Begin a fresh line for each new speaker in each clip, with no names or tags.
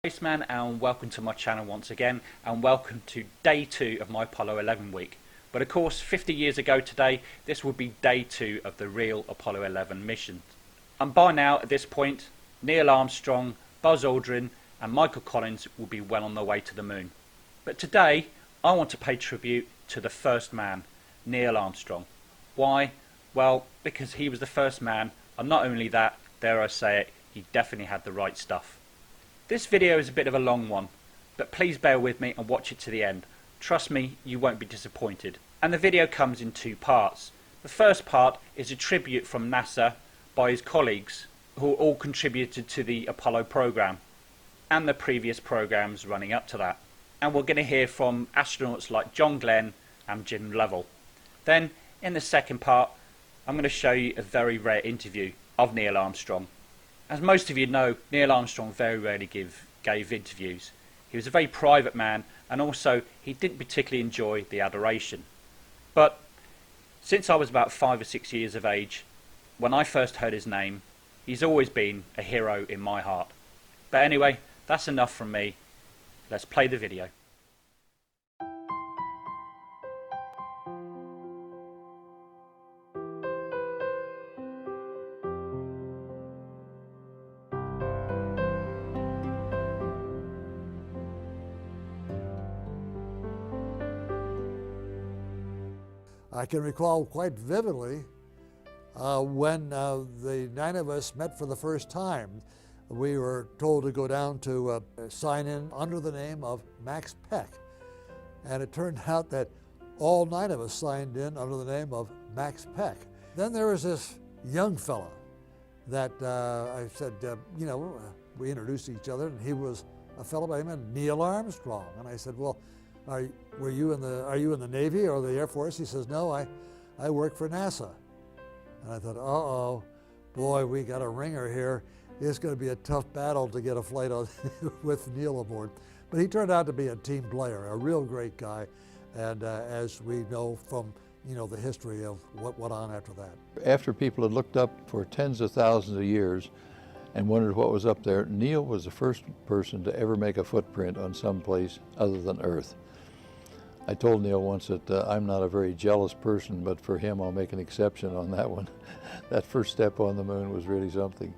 Spaceman, and welcome to my channel once again, and welcome to day 2 of my Apollo 11 week. But of course 50 years ago today, this will be day 2 of the real Apollo 11 mission. And by now at this point, Neil Armstrong, Buzz Aldrin and Michael Collins will be well on their way to the moon. But today I want to pay tribute to the first man, Neil Armstrong. Why? Well, because he was the first man, and not only that, dare I say it, he definitely had the right stuff. This video is a bit of a long one, but please bear with me and watch it to the end. Trust me, you won't be disappointed. And the video comes in 2 parts. The first part is a tribute from NASA by his colleagues who all contributed to the Apollo program and the previous programs running up to that. And we're going to hear from astronauts like John Glenn and Jim Lovell. Then in the second part, I'm going to show you a very rare interview of Neil Armstrong. As most of you know, Neil Armstrong very rarely gave interviews. He was a very private man, and also he didn't particularly enjoy the adoration. But since I was about 5 or 6 years of age, when I first heard his name, he's always been a hero in my heart. But anyway, that's enough from me. Let's play the video.
I can recall quite vividly when the 9 of us met for the first time. We were told to go down to sign in under the name of Max Peck. And it turned out that all 9 of us signed in under the name of Max Peck. Then there was this young fella that I said, we introduced each other, and he was a fellow by the name of Neil Armstrong. And I said, well, are you in the Navy or the Air Force? He says, no, I work for NASA. And I thought, uh-oh, boy, we got a ringer here. It's going to be a tough battle to get a flight on with Neil aboard. But he turned out to be a team player, a real great guy. And as we know from the history of what went on after that.
After people had looked up for tens of thousands of years and wondered what was up there, Neil was the first person to ever make a footprint on some place other than Earth. I told Neil once that I'm not a very jealous person, but for him I'll make an exception on that one. That first step on the moon was really something.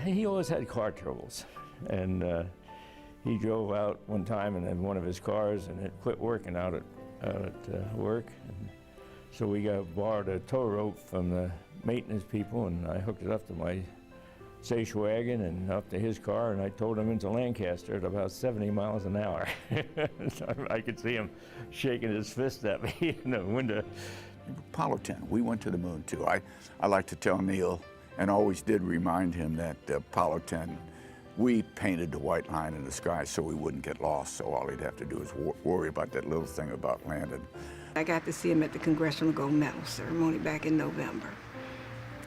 He always had car troubles, and he drove out one time in one of his cars and it quit working out at work. And so we borrowed a tow rope from the maintenance people, and I hooked it up to my station wagon and up to his car, and I towed him into Lancaster at about 70 miles an hour. So I could see him shaking his fist at me in the window.
Apollo 10, we went to the moon too. I like to tell Neil, and always did remind him, that Apollo 10, we painted the white line in the sky so we wouldn't get lost, so all he'd have to do is worry about that little thing about landing.
I got to see him at the Congressional Gold Medal ceremony back in November.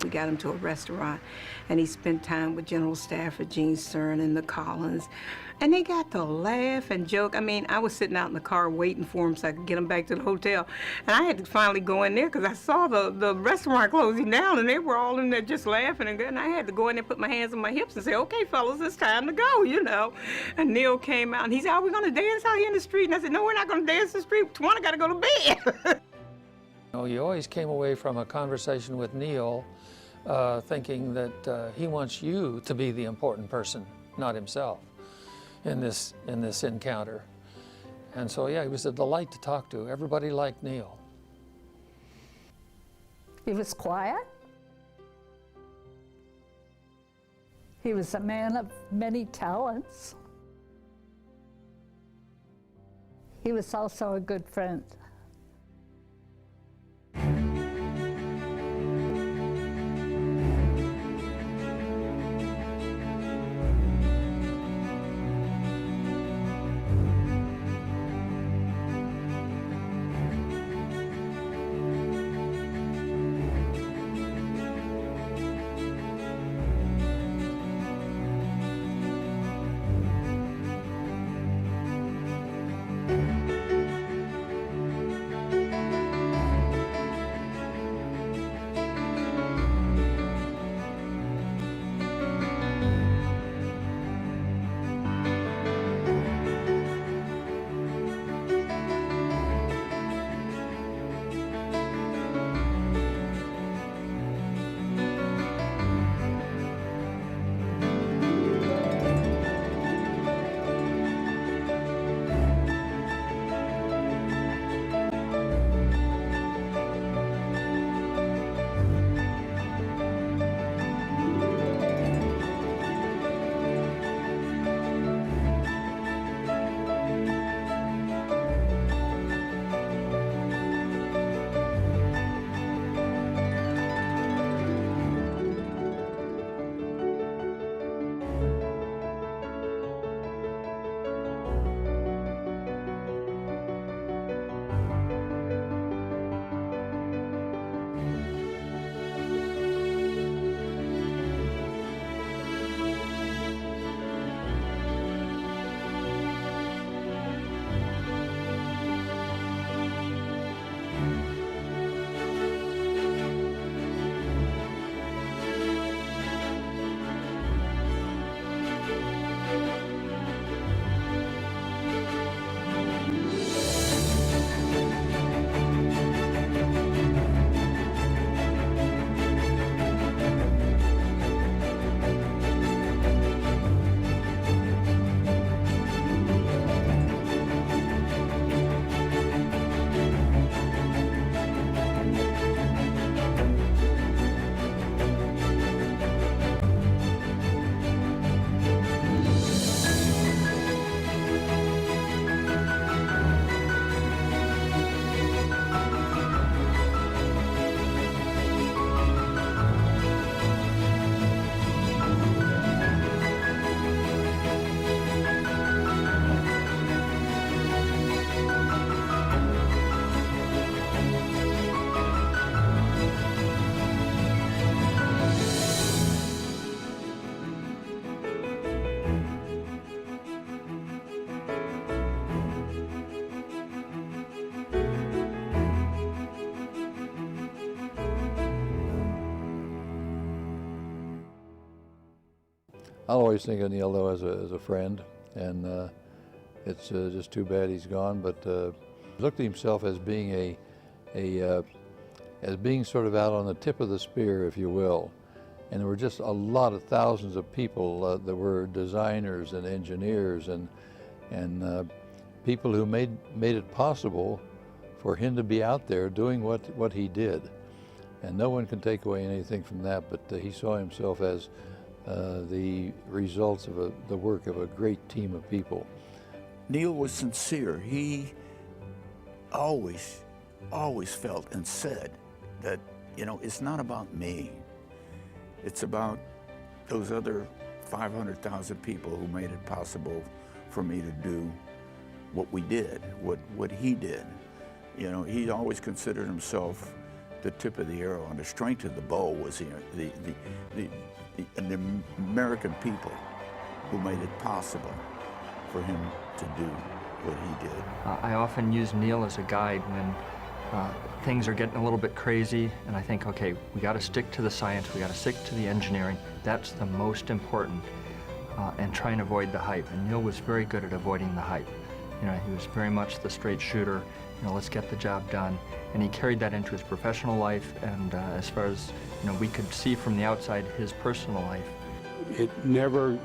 We got him to a restaurant, and he spent time with General Stafford, Gene Stern, and the Collins. And they got to laugh and joke. I mean, I was sitting out in the car waiting for him so I could get him back to the hotel. And I had to finally go in there because I saw the restaurant closing down, and they were all in there just laughing. And I had to go in there, put my hands on my hips and say, okay, fellas, it's time to go, And Neil came out, and he said, are we going to dance out here in the street? And I said, no, we're not going to dance in the street. Tawana got to go to bed.
You always came away from a conversation with Neil thinking that he wants you to be the important person, not himself, in this encounter. And so, yeah, he was a delight to talk to. Everybody liked Neil.
He was quiet. He was a man of many talents. He was also a good friend.
I'll always think of Neil, though, as a friend, and it's just too bad he's gone. But he looked at himself as being as being sort of out on the tip of the spear, if you will. And there were just a lot of thousands of people that were designers and engineers and people who made it possible for him to be out there doing what he did. And no one can take away anything from that, but he saw himself as the results of the work of a great team of people.
Neil was sincere. He always felt and said that, you know, it's not about me. It's about those other 500,000 people who made it possible for me to do what we did, what he did. You know, he always considered himself the tip of the arrow, and the strength of the bow was the American people who made it possible for him to do what he did.
I often use Neil as a guide when things are getting a little bit crazy, and I think, okay, we got to stick to the science, we got to stick to the engineering. That's the most important, and try and avoid the hype. And Neil was very good at avoiding the hype. You know, he was very much the straight shooter. You know, let's get the job done. And he carried that into his professional life, and as far as, you know, we could see from the outside his personal life.
It never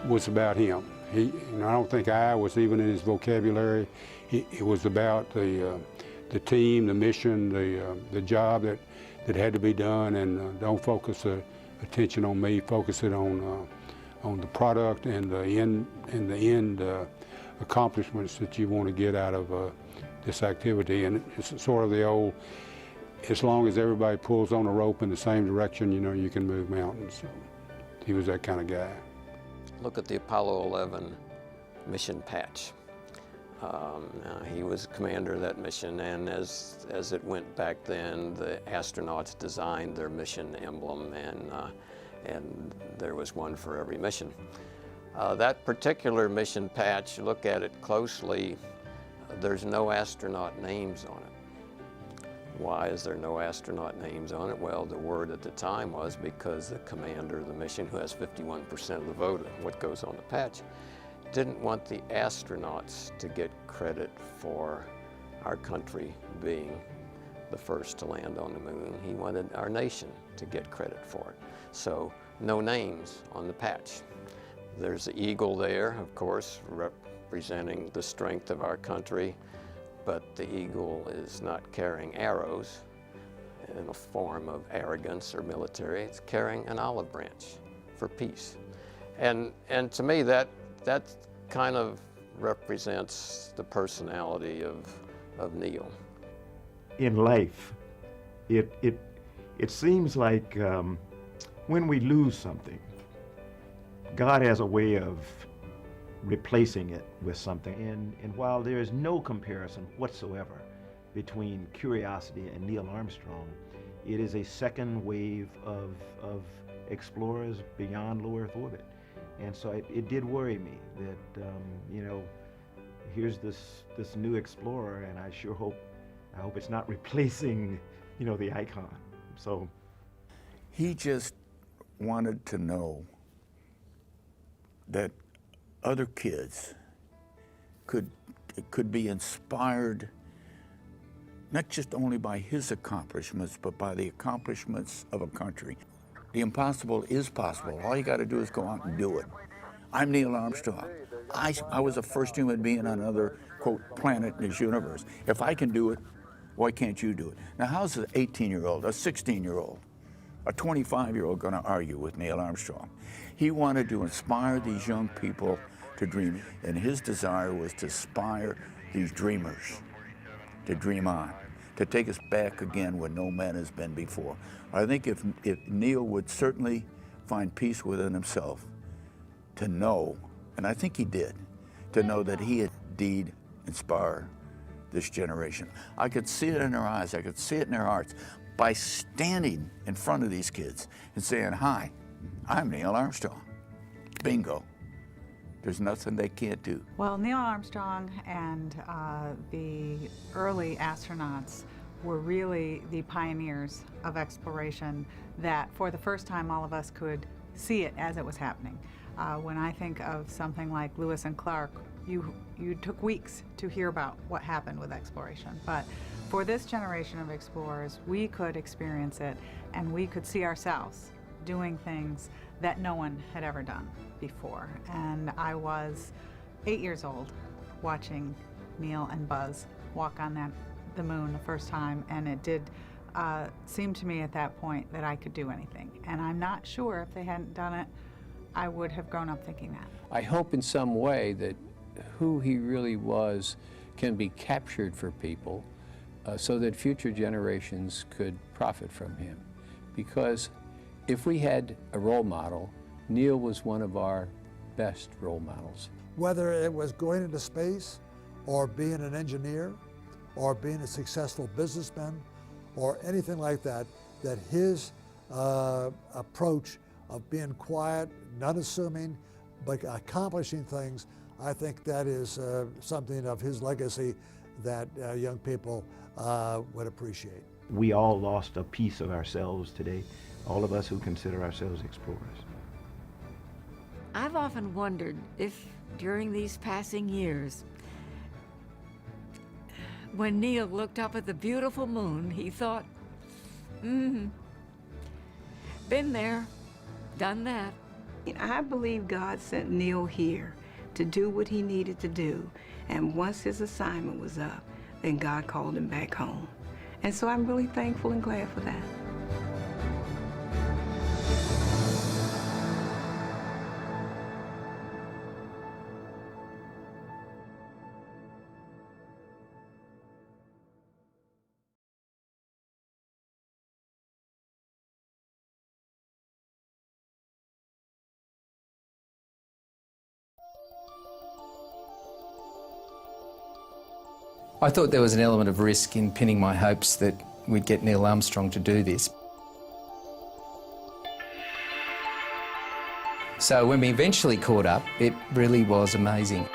was about him. I don't think I was even in his vocabulary. It was about the team, the mission, the job that had to be done, and don't focus the attention on me. Focus it on the product and the end accomplishments that you want to get out of this activity. And it's sort of the old, as long as everybody pulls on a rope in the same direction, you know, you can move mountains. So he was that kind of guy.
Look at the Apollo 11 mission patch. He was commander of that mission, and as it went back then, the astronauts designed their mission emblem, and there was one for every mission. That particular mission patch, look at it closely, there's no astronaut names on it. Why is there no astronaut names on it? Well, the word at the time was because the commander of the mission, who has 51% of the vote of what goes on the patch, didn't want the astronauts to get credit for our country being the first to land on the moon. He wanted our nation to get credit for it. So no names on the patch. There's the eagle there, of course, representing the strength of our country, but the eagle is not carrying arrows in a form of arrogance or military. It's carrying an olive branch for peace. And to me, that kind of represents the personality of Neil.
In life, it seems like when we lose something, God has a way of replacing it with something. And while there is no comparison whatsoever between Curiosity and Neil Armstrong, it is a second wave of explorers beyond low Earth orbit. And so it did worry me that, you know, here's this new explorer, and I hope it's not replacing, you know, the icon. So
he just wanted to know that other kids could be inspired not just only by his accomplishments, but by the accomplishments of a country. The impossible is possible. All you got to do is go out and do it. I'm Neil Armstrong. I was the first human being on another, quote, planet in this universe. If I can do it, why can't you do it? Now, how's an 18-year-old, a 16-year-old, a 25-year-old going to argue with Neil Armstrong? He wanted to inspire these young people to dream, and his desire was to inspire these dreamers to dream on, to take us back again where no man has been before. I think if Neil would certainly find peace within himself to know, and I think he did, to know that he had indeed inspired this generation. I could see it in their eyes, I could see it in their hearts, by standing in front of these kids and saying, "Hi, I'm Neil Armstrong." Bingo. There's nothing they can't do.
Well, Neil Armstrong and the early astronauts were really the pioneers of exploration that for the first time all of us could see it as it was happening. When I think of something like Lewis and Clark, you took weeks to hear about what happened with exploration. But for this generation of explorers, we could experience it, and we could see ourselves doing things that no one had ever done before. And I was 8 years old watching Neil and Buzz walk on the moon the first time, and it did seem to me at that point that I could do anything. And I'm not sure if they hadn't done it, I would have grown up thinking that.
I hope in some way that who he really was can be captured for people so that future generations could profit from him. Because if we had a role model, Neil was one of our best role models.
Whether it was going into space, or being an engineer, or being a successful businessman, or anything like that, that his approach of being quiet, not assuming, but accomplishing things, I think that is something of his legacy that young people would appreciate.
We all lost a piece of ourselves today, all of us who consider ourselves explorers.
I've often wondered if during these passing years, when Neil looked up at the beautiful moon, he thought, been there, done that.
I believe God sent Neil here to do what he needed to do, and once his assignment was up, then God called him back home. And so I'm really thankful and glad for that.
I thought there was an element of risk in pinning my hopes that we'd get Neil Armstrong to do this. So when we eventually caught up, it really was amazing.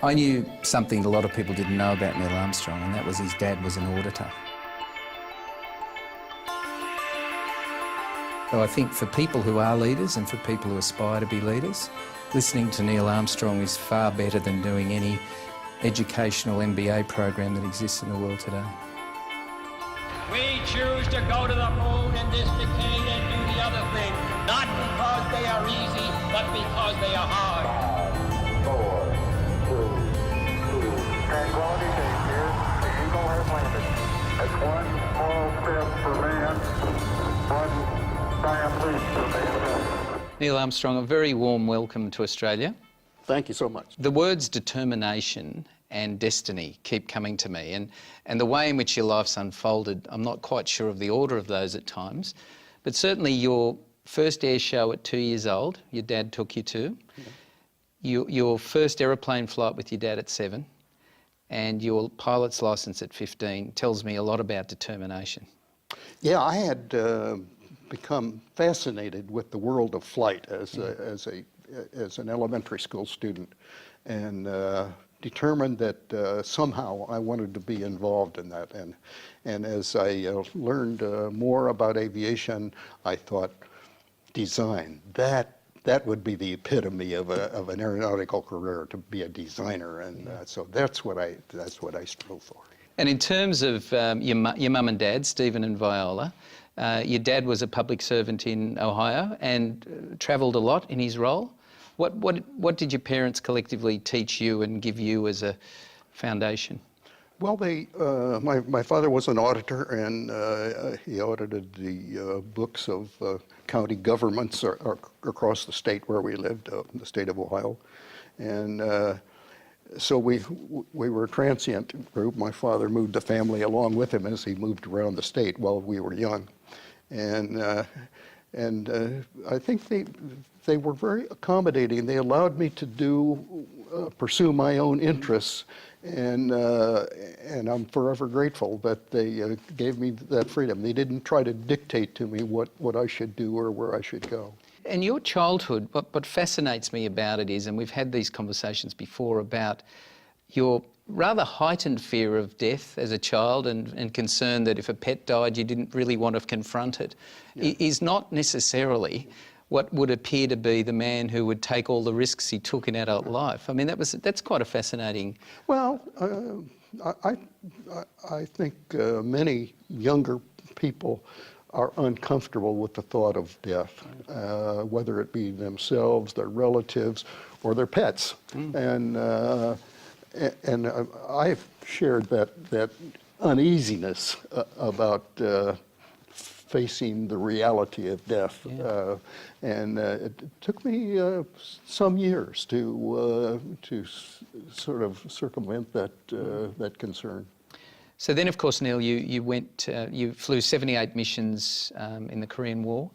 I knew something a lot of people didn't know about Neil Armstrong, and that was his dad was an auditor. So I think for people who are leaders and for people who aspire to be leaders, listening to Neil Armstrong is far better than doing any educational MBA program that exists in the world today.
We choose to go to the moon in this decade and do the other thing, not because they are easy, but because they are hard. 5, 4, 3, 2, tranquility base here. The Eagle has landed. That's one small step for man, one giant leap for mankind.
Neil Armstrong, a very warm welcome to Australia.
Thank you so much.
The words determination and destiny keep coming to me, and the way in which your life's unfolded, I'm not quite sure of the order of those at times, but certainly your first air show at 2 years old, your dad took you to, your first aeroplane flight with your dad at 7, and your pilot's licence at 15 tells me a lot about determination.
Yeah, I had become fascinated with the world of flight as an elementary school student, and determined that somehow I wanted to be involved in that. And as I learned more about aviation, I thought design, that would be the epitome of an aeronautical career, to be a designer, and so that's what I strove for.
And in terms of your mum and dad, Stephen and Viola, your dad was a public servant in Ohio and travelled a lot in his role. What did your parents collectively teach you and give you as a foundation?
Well, my father was an auditor, and he audited the books of county governments across the state where we lived, in the state of Ohio. And so we were a transient group. My father moved the family along with him as he moved around the state while we were young. And I think they were very accommodating. They allowed me to pursue my own interests, and I'm forever grateful that they gave me that freedom. They didn't try to dictate to me what I should do or where I should go.
And your childhood, what fascinates me about it is, and we've had these conversations before about your rather heightened fear of death as a child and concern that if a pet died you didn't really want to confront it, is not necessarily what would appear to be the man who would take all the risks he took in adult life. I mean, that's quite a fascinating...
Well, I think many younger people are uncomfortable with the thought of death, whether it be themselves, their relatives, or their pets. And I've shared that uneasiness about facing the reality of death. And it took me some years to sort of circumvent that concern.
So then, of course, Neil, you flew 78 missions in the Korean War,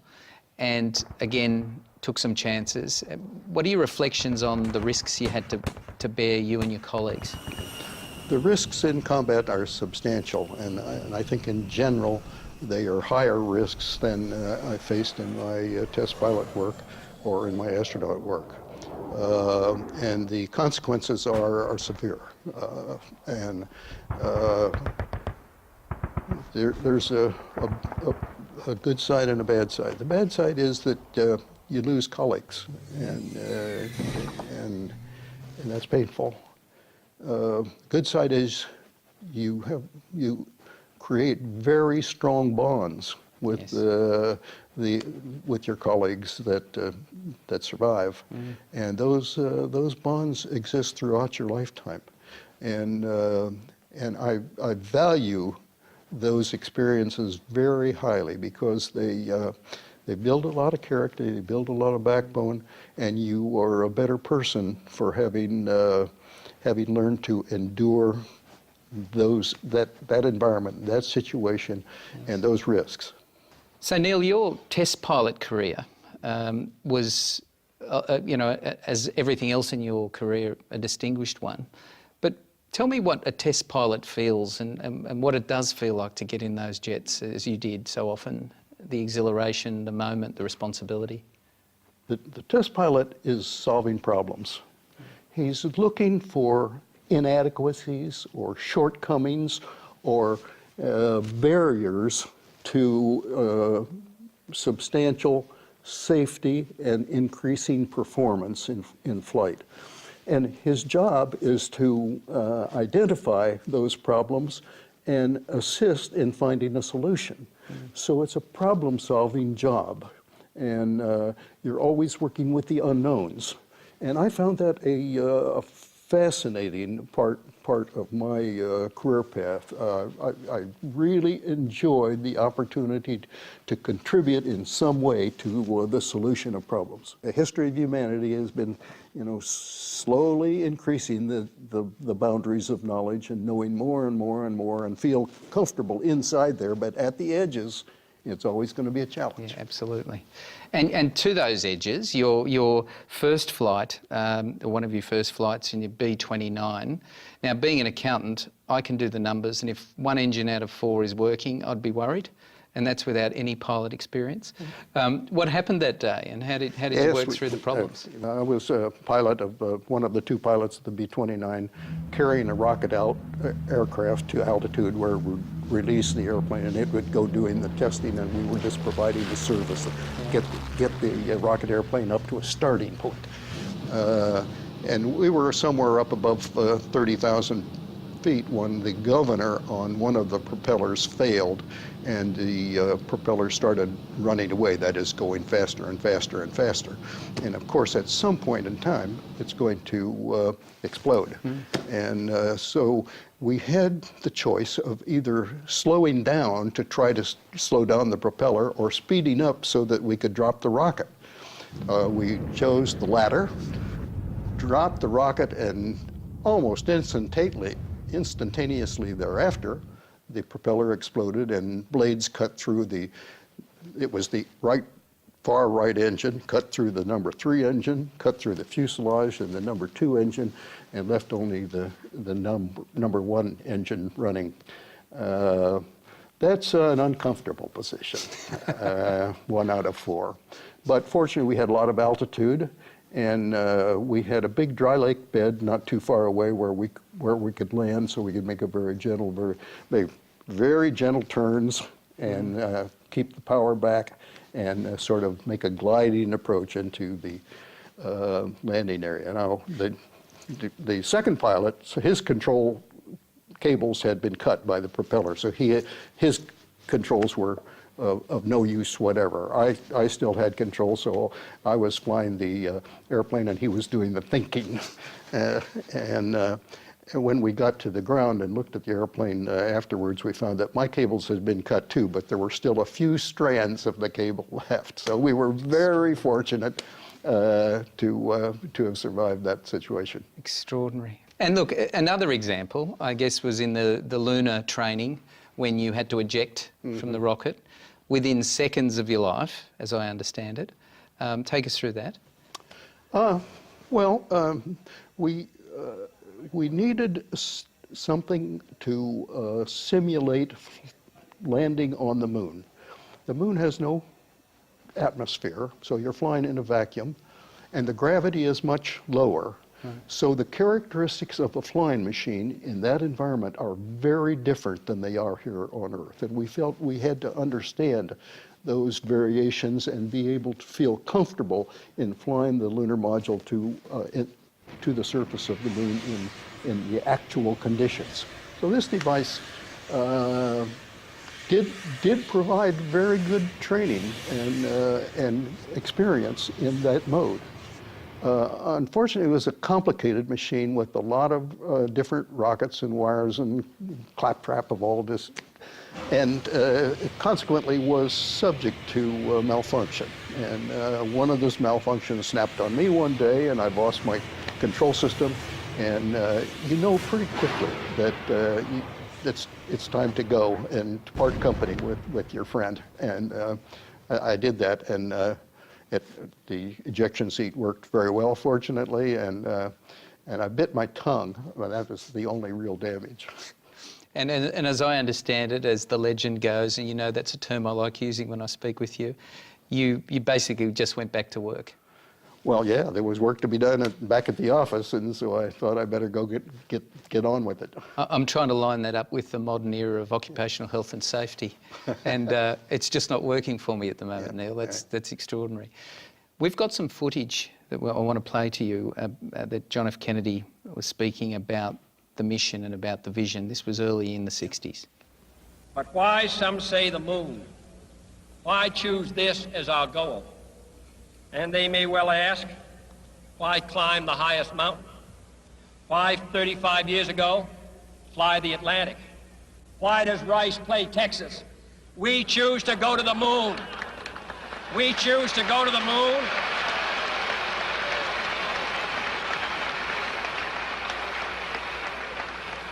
and again took some chances. What are your reflections on the risks you had to bear, you and your colleagues?
The risks in combat are substantial, and I think in general they are higher risks than I faced in my test pilot work or in my astronaut work. And the consequences are severe. There's a good side and a bad side. The bad side is that you lose colleagues, and that's painful. Good side is you create very strong bonds with with your colleagues that survive, and those bonds exist throughout your lifetime, and I value those experiences very highly because they build a lot of character, they build a lot of backbone, and you are a better person for having learned to endure that environment, that situation, and those risks.
So Neil, your test pilot career was, as everything else in your career, a distinguished one. But tell me what a test pilot feels and what it does feel like to get in those jets, as you did so often, the exhilaration, the moment, the responsibility.
The test pilot is solving problems. He's looking for inadequacies or shortcomings or barriers to substantial safety and increasing performance in flight. And his job is to identify those problems and assist in finding a solution. So it's a problem-solving job, and you're always working with the unknowns. And I found that a fascinating part of my career path. I really enjoyed the opportunity to contribute in some way to the solution of problems. The history of humanity has been, slowly increasing the boundaries of knowledge and knowing more and more and more and feel comfortable inside there, but at the edges, it's always going to be a challenge.
Yeah, absolutely. And to those edges, your first flight, one of your first flights in your B-29, now being an accountant, I can do the numbers, and if one engine out of 4 is working, I'd be worried, and that's without any pilot experience. What happened that day, and how did you work through the problems?
I was a pilot of one of the 2 pilots of the B-29 carrying a rocket aircraft to altitude where it would release the airplane, and it would go doing the testing, and we were just providing the service to get the rocket airplane up to a starting point. And we were somewhere up above 30,000 feet when the governor on one of the propellers failed, and the propeller started running away, that is, going faster and faster and faster. And of course, at some point in time, it's going to explode. And so we had the choice of either slowing down to try to slow down the propeller or speeding up so that we could drop the rocket. We chose the latter, dropped the rocket, and almost instantaneously thereafter, the propeller exploded and blades cut through it was the far right engine, cut through the number 3 engine, cut through the fuselage and the number 2 engine, and left only the number 1 engine running. That's an uncomfortable position, 1 out of 4. But fortunately, we had a lot of altitude, And we had a big dry lake bed not too far away where we could land, so we could make a very gentle, very gentle turns and keep the power back and sort of make a gliding approach into the landing area. Now, the second pilot, so his control cables had been cut by the propeller, so his controls were of no use whatever. I still had control, so I was flying the airplane and he was doing the thinking. And when we got to the ground and looked at the airplane afterwards, we found that my cables had been cut too, but there were still a few strands of the cable left. So we were very fortunate to have survived that situation.
Extraordinary. And look, another example, I guess, was in the lunar training when you had to eject from the rocket within seconds of your life, as I understand it. Take us through that.
We needed something to simulate landing on the moon. The moon has no atmosphere, so you're flying in a vacuum, and the gravity is much lower. So the characteristics of a flying machine in that environment are very different than they are here on Earth. And we felt we had to understand those variations and be able to feel comfortable in flying the lunar module to the surface of the moon in the actual conditions. So this device did provide very good training and experience in that mode. Unfortunately, it was a complicated machine with a lot of different rockets and wires and claptrap of all this, and it consequently was subject to malfunction. And one of those malfunctions snapped on me one day, and I lost my control system. And you know pretty quickly that it's time to go and part company with your friend. And I did that, and the ejection seat worked very well, fortunately, and I bit my tongue, but that was the only real damage.
And as I understand it, as the legend goes, and you know that's a term I like using when I speak with you, you basically just went back to work.
Well, yeah, there was work to be done back at the office, and so I thought I better go get on with it.
I'm trying to line that up with the modern era of occupational health and safety, and it's just not working for me at the moment, Neil. That's extraordinary. We've got some footage that I want to play to you that John F. Kennedy was speaking about the mission and about the vision. This was early in the 60s.
But why, some say, the moon? Why choose this as our goal? And they may well ask, why climb the highest mountain? Why, 35 years ago, fly the Atlantic? Why does Rice play Texas? We choose to go to the moon. We choose to go to the moon.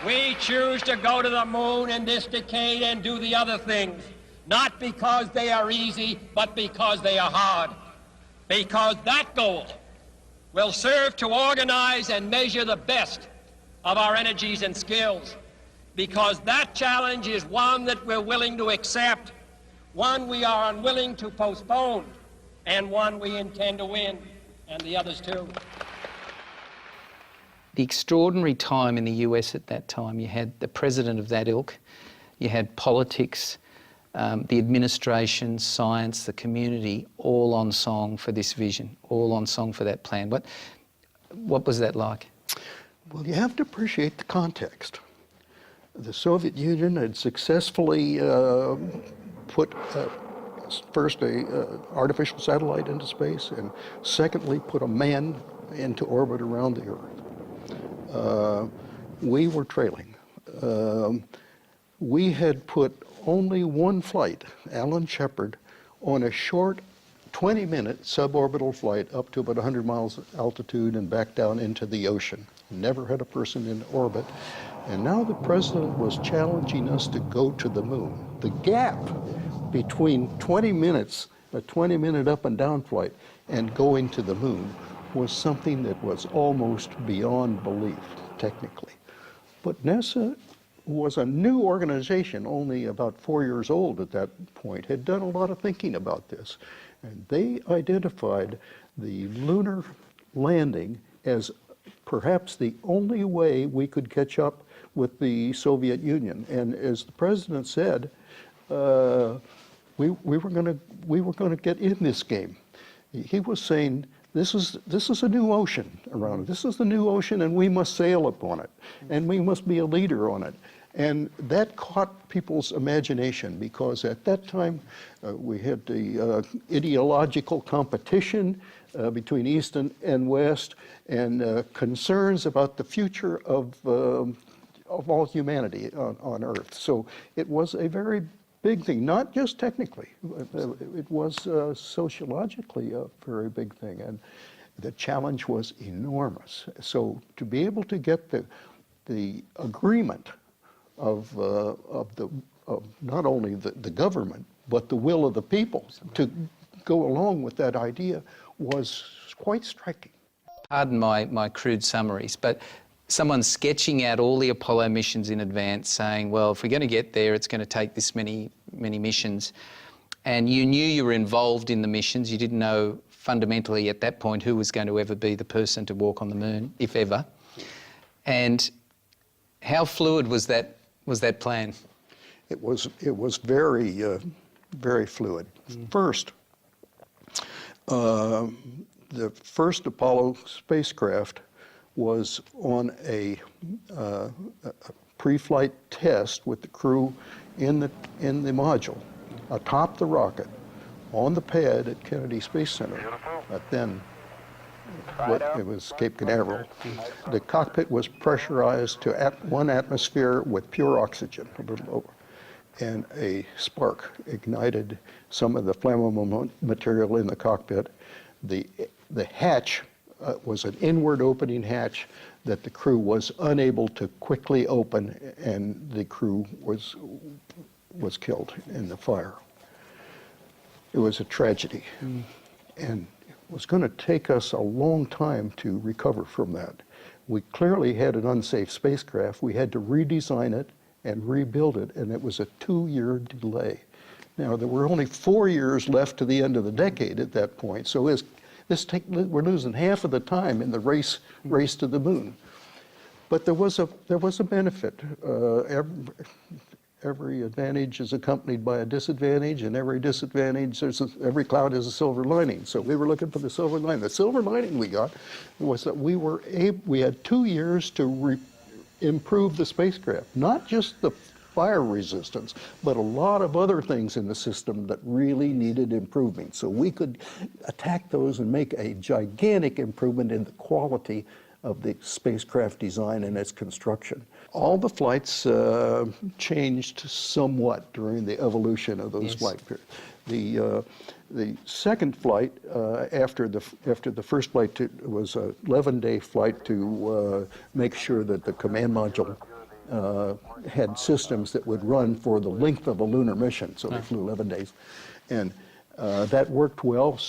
We choose to go to the moon in this decade and do the other things, not because they are easy, but because they are hard. Because that goal will serve to organize and measure the best of our energies and skills. Because that challenge is one that we're willing to accept, one we are unwilling to postpone, and one we intend to win, and the others too.
The extraordinary time in the US at that time, you had the president of that ilk, you had politics, the administration, science, the community, all on song for this vision, all on song for that plan. What was that like?
Well, you have to appreciate the context. The Soviet Union had successfully put first an artificial satellite into space, and secondly put a man into orbit around the Earth. We were trailing. We had put only one flight, Alan Shepard, on a short 20-minute suborbital flight up to about 100 miles altitude and back down into the ocean. Never had a person in orbit. And now the president was challenging us to go to the moon. The gap between 20 minutes, a 20-minute up and down flight, and going to the moon was something that was almost beyond belief, technically. But NASA was a new organization, only about 4 years old at that point, had done a lot of thinking about this. And they identified the lunar landing as perhaps the only way we could catch up with the Soviet Union. And as the president said, we were going to get in this game. He was saying, this is a new ocean around it. This is the new ocean, and we must sail upon it, and we must be a leader on it. And that caught people's imagination, because at that time we had the ideological competition between East and West, and concerns about the future of all humanity on Earth. So it was a very big thing, not just technically. It was sociologically a very big thing, and the challenge was enormous. So to be able to get the agreement of not only the government, but the will of the people to go along with that idea was quite striking.
Pardon my crude summaries, but someone sketching out all the Apollo missions in advance, saying, well, if we're going to get there, it's going to take this many missions. And you knew you were involved in the missions. You didn't know fundamentally at that point who was going to ever be the person to walk on the moon, if ever. And how fluid was that plan?
It was very, very fluid. First, the first Apollo spacecraft was on a pre-flight test with the crew in the module, atop the rocket, on the pad at Kennedy Space Center. But then, it was Cape Canaveral. The cockpit was pressurized to 1 atmosphere with pure oxygen, a little over. And a spark ignited some of the flammable material in the cockpit. The hatch was an inward opening hatch that the crew was unable to quickly open, and the crew was killed in the fire. It was a tragedy, and it was going to take us a long time to recover from that. We clearly had an unsafe spacecraft. We had to redesign it and rebuild it, and it was a 2-year delay. Now, there were only 4 years left to the end of the decade at that point, so we're losing half of the time in the race to the moon. But there was a benefit. Every advantage is accompanied by a disadvantage, and every disadvantage, every cloud has a silver lining. So we were looking for the silver lining. The silver lining we got was that we had 2 years to improve the spacecraft, not just the fire resistance, but a lot of other things in the system that really needed improving. So we could attack those and make a gigantic improvement in the quality of the spacecraft design and its construction. All the flights changed somewhat during the evolution of those flight periods. The second flight after the first flight was an 11-day flight to make sure that the command module had systems that would run for the length of a lunar mission. So they flew 11 days, and that worked well.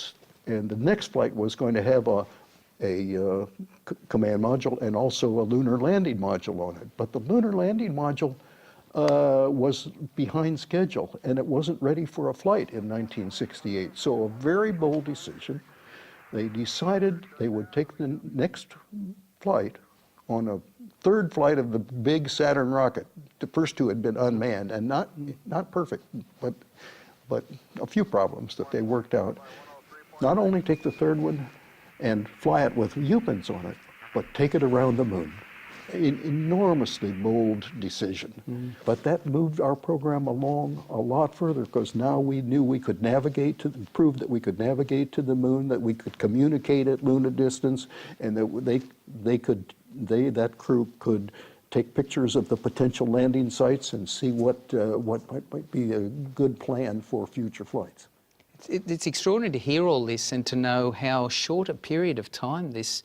And the next flight was going to have a command module and also a lunar landing module on it. But the lunar landing module was behind schedule, and it wasn't ready for a flight in 1968. So a very bold decision. They decided they would take the next flight on a third flight of the big Saturn rocket. The first two had been unmanned and not perfect, but a few problems that they worked out. Not only take the third one and fly it with U-pins on it, but take it around the moon. An enormously bold decision. But that moved our program along a lot further, because now we knew we could prove that we could navigate to the moon, that we could communicate at lunar distance, and that that crew could take pictures of the potential landing sites and see what might be a good plan for future flights.
It's extraordinary to hear all this and to know how short a period of time this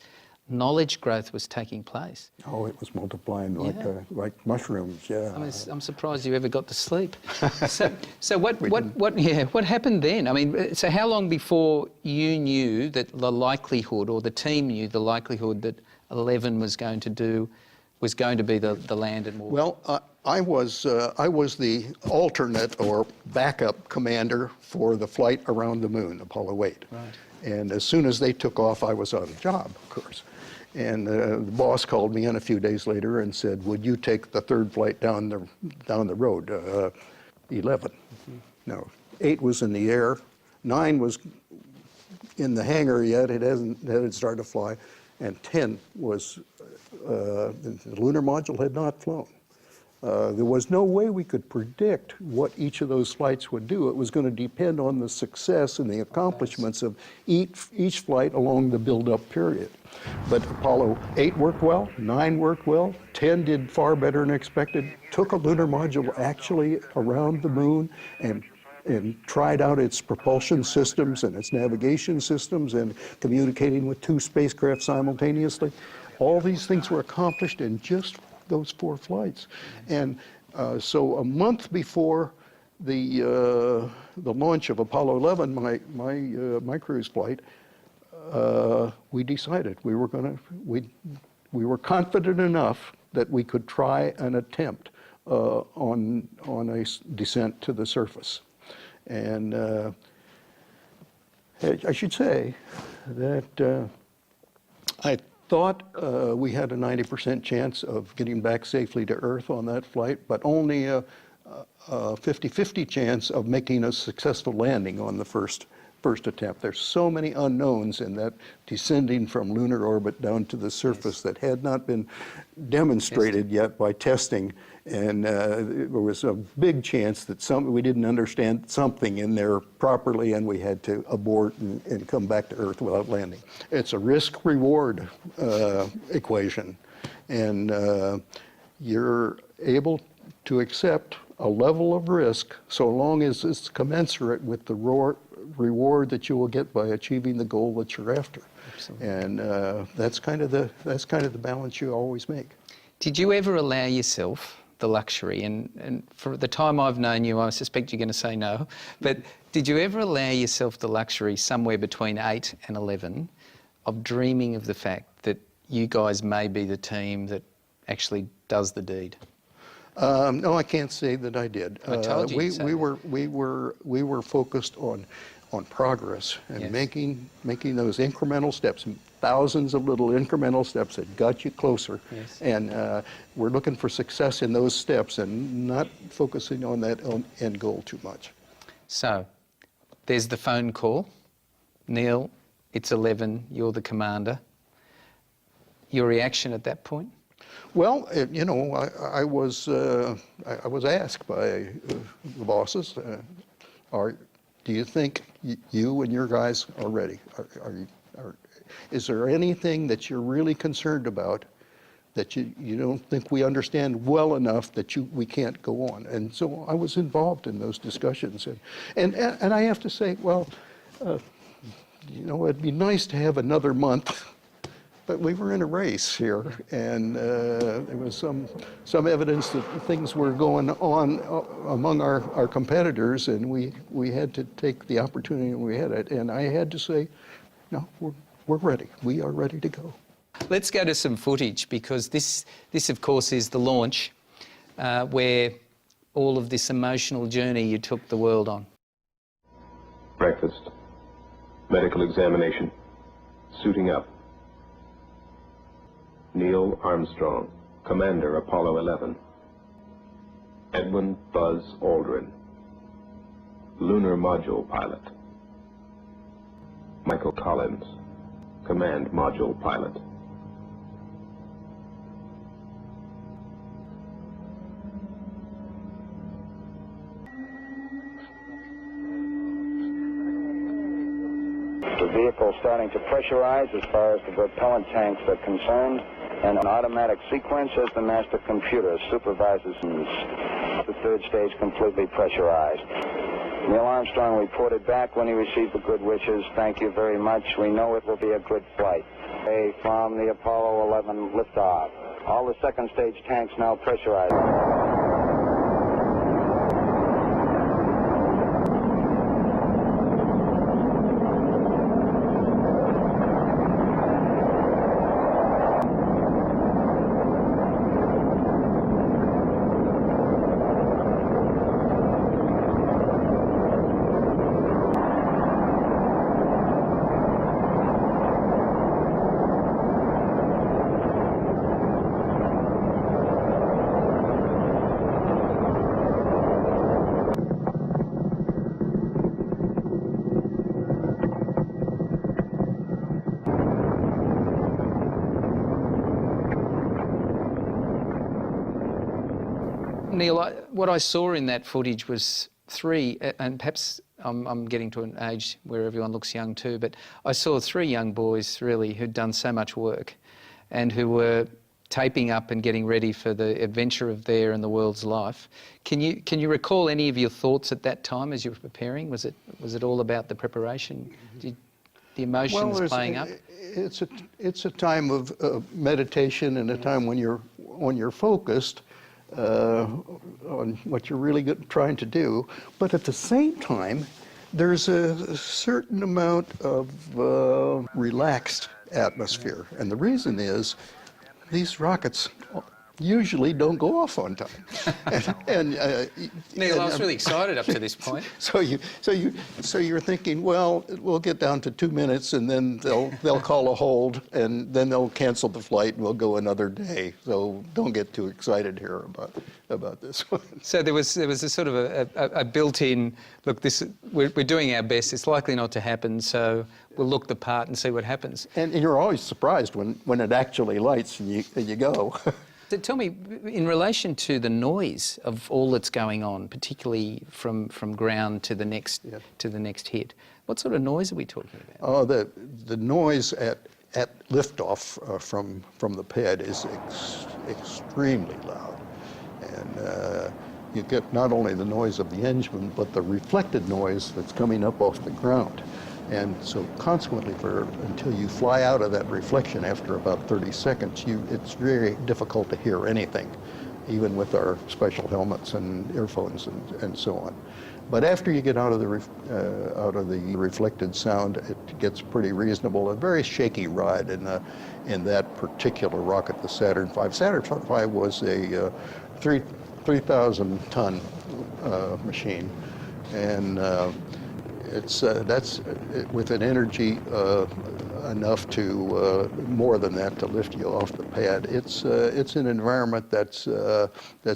knowledge growth was taking place.
Oh, it was multiplying like mushrooms. Yeah.
I'm surprised you ever got to sleep. So what happened then? I mean, so how long before you knew that the likelihood, or the team knew the likelihood, that 11 was going to be the land and more?
Well, I was the alternate or backup commander for the flight around the moon, Apollo 8.
Right.
And as soon as they took off, I was out of job, of course. And the boss called me in a few days later and said, would you take the third flight down the road, 11. No, 8 was in the air, 9 was in the hangar yet, it hadn't started to fly, and 10 was, the lunar module had not flown. There was no way we could predict what each of those flights would do. It was going to depend on the success and the accomplishments of each flight along the build-up period. But Apollo 8 worked well, 9 worked well, 10 did far better than expected, took a lunar module actually around the moon and tried out its propulsion systems and its navigation systems and communicating with 2 spacecraft simultaneously. All these things were accomplished in just those 4 flights. And so a month before the launch of Apollo 11, my cruise flight, we decided we were confident enough that we could try an attempt on a descent to the surface. And I should say that I thought we had a 90% chance of getting back safely to Earth on that flight, but only a 50-50 chance of making a successful landing on the first attempt. There's so many unknowns in that descending from lunar orbit down to the surface that had not been demonstrated yet by testing, and there was a big chance that we didn't understand something in there properly, and we had to abort and come back to Earth without landing. It's a risk-reward equation, and you're able to accept a level of risk so long as it's commensurate with the reward that you will get by achieving the goal that you're after. Absolutely. And that's kind of the balance you always make.
Did you ever allow yourself the luxury, and for the time I've known you, I suspect you're going to say no, but did you ever allow yourself the luxury somewhere between 8 and 11 of dreaming of the fact that you guys may be the team that actually does the deed?
No, I can't say that I did.
I told you.
We were focused on progress and
Yes.
making those incremental steps, thousands of little incremental steps that got you closer.
Yes.
And we're looking for success in those steps and not focusing on that end goal too much.
So, there's the phone call. Neil, it's 11, you're the commander. Your reaction at that point?
Well, you know, I was asked by the bosses, do you think you and your guys are ready? Is there anything that you're really concerned about that you don't think we understand well enough that we can't go on? And so I was involved in those discussions, and I have to say, well, you know, it'd be nice to have another month. But we were in a race here, and there was some evidence that things were going on among our competitors, and we had to take the opportunity when we had it. And I had to say, no, we're ready. We are ready to go.
Let's go to some footage, because this of course is the launch where all of this emotional journey you took the world on.
Breakfast, medical examination, suiting up. Neil Armstrong, Commander Apollo 11. Edwin Buzz Aldrin, Lunar Module Pilot. Michael Collins, Command Module Pilot.
The vehicle starting to pressurize as far as the propellant tanks are concerned, and an automatic sequence as the master computer supervises the third stage completely pressurized. Neil Armstrong reported back when he received the good wishes. Thank you very much. We know it will be a good flight. From the Apollo 11 liftoff. All the second stage tanks now pressurized.
Neil, what I saw in that footage was three, and perhaps I'm getting to an age where everyone looks young too, but I saw three young boys really who'd done so much work and who were taping up and getting ready for the adventure of their and the world's life. Can you recall any of your thoughts at that time as you were preparing? Was it all about the preparation? Did the emotions playing up?
It's a time of meditation and a time when you're focused on what you're really trying to do, but at the same time, there's a certain amount of relaxed atmosphere, and the reason is these rockets usually don't go off on time.
Neil, I was really excited up to this point.
So you're thinking, well, we'll get down to 2 minutes, and then they'll call a hold, and then they'll cancel the flight, and we'll go another day. So don't get too excited here about this one.
So there was a sort of a built-in look. We're doing our best. It's likely not to happen, so we'll look the part and see what happens.
And you're always surprised when it actually lights and you go.
So tell me, in relation to the noise of all that's going on, particularly from ground to the next hit, what sort of noise are we talking about?
Oh, the noise at liftoff from the pad is extremely loud, and you get not only the noise of the engine but the reflected noise that's coming up off the ground. And so consequently, until you fly out of that reflection after about 30 seconds, it's very difficult to hear anything, even with our special helmets and earphones and so on. But after you get out of the reflected sound, it gets pretty reasonable. A very shaky ride in that particular rocket, the Saturn V. Saturn V was a 3,000-ton machine, and that's with an energy enough to more than that to lift you off the pad. It's an environment that's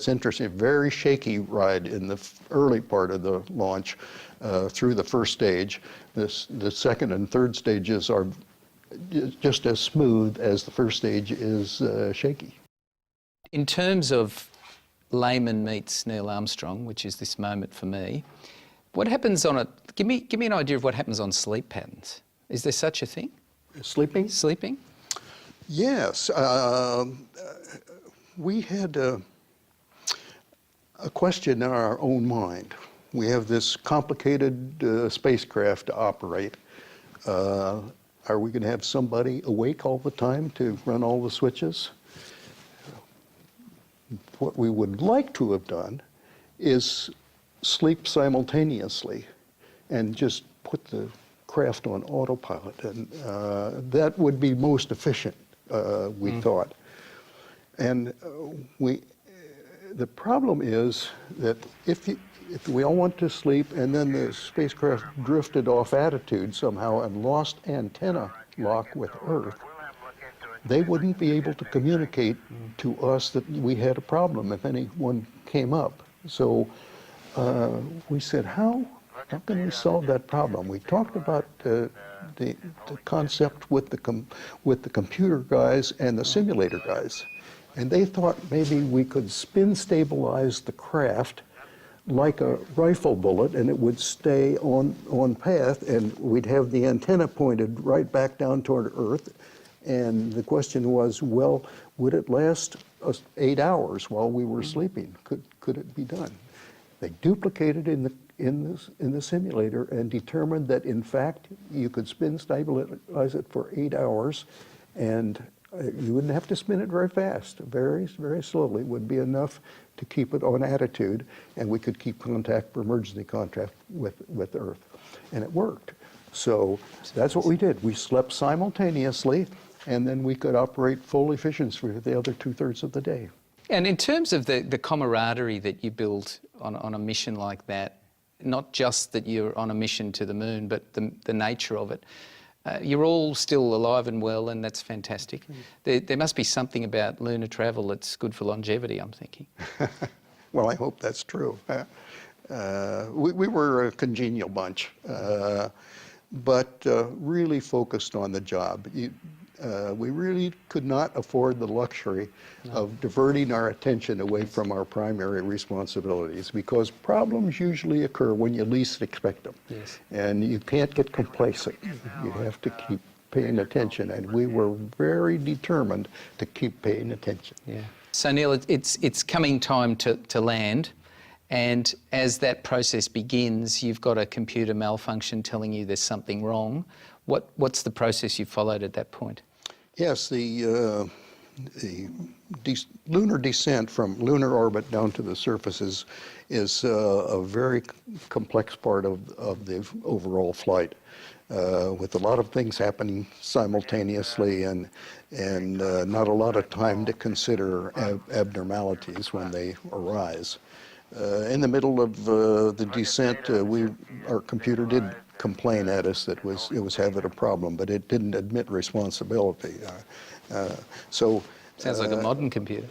interesting. Very shaky ride in the early part of the launch through the first stage. The second and third stages are just as smooth as the first stage is shaky.
In terms of layman meets Neil Armstrong, which is this moment for me, what happens on give me an idea of what happens on sleep patterns. Is there such a thing?
Sleeping?
Sleeping?
Yes. We had a question in our own mind. We have this complicated spacecraft to operate. Are we going to have somebody awake all the time to run all the switches? What we would like to have done is sleep simultaneously and just put the craft on autopilot, and that would be most efficient, we thought. And the problem is that if we all went to sleep and then the spacecraft drifted off attitude somehow and lost antenna lock with Earth, they wouldn't be able to communicate to us that we had a problem if anyone came up. So we said, how can we solve that problem? We talked about the concept with the computer guys and the simulator guys, and they thought maybe we could spin stabilize the craft like a rifle bullet, and it would stay on path, and we'd have the antenna pointed right back down toward Earth. And the question was, well, would it last 8 hours while we were sleeping? Could it be done? They duplicated in the simulator and determined that in fact you could spin stabilize it for 8 hours, and you wouldn't have to spin it very fast. Very, very slowly would be enough to keep it on attitude, and we could keep emergency contact with Earth, and it worked. So that's what we did. We slept simultaneously, and then we could operate full efficiency for the other 2/3 of the day.
And in terms of the camaraderie that you build on a mission like that, not just that you're on a mission to the moon, but the nature of it, you're all still alive and well, and that's fantastic. There must be something about lunar travel that's good for longevity, I'm thinking.
Well, I hope that's true. We were a congenial bunch, but really focused on the job. We really could not afford the luxury of diverting our attention away from our primary responsibilities, because problems usually occur when you least expect them.
Yes.
And you can't get complacent. You have to keep paying attention, and we were very determined to keep paying attention.
Yeah. So Neil, it's coming time to land, and as that process begins, you've got a computer malfunction telling you there's something wrong. What's the process you followed at that point?
Yes, the lunar descent from lunar orbit down to the surface is a very complex part of the overall flight, with a lot of things happening simultaneously and not a lot of time to consider abnormalities when they arise. In the middle of the descent, our computer did complain at us that it was having a problem, but it didn't admit responsibility.
Sounds like a modern computer.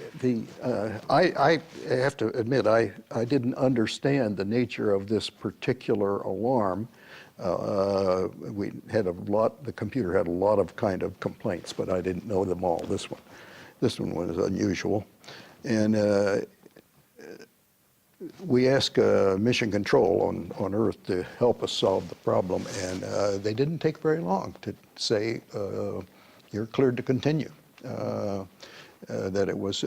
I have to admit, I didn't understand the nature of this particular alarm. We had the computer had a lot of kind of complaints, but I didn't know them all. This one was unusual. And we asked Mission Control on Earth to help us solve the problem, and they didn't take very long to say, you're cleared to continue. That it was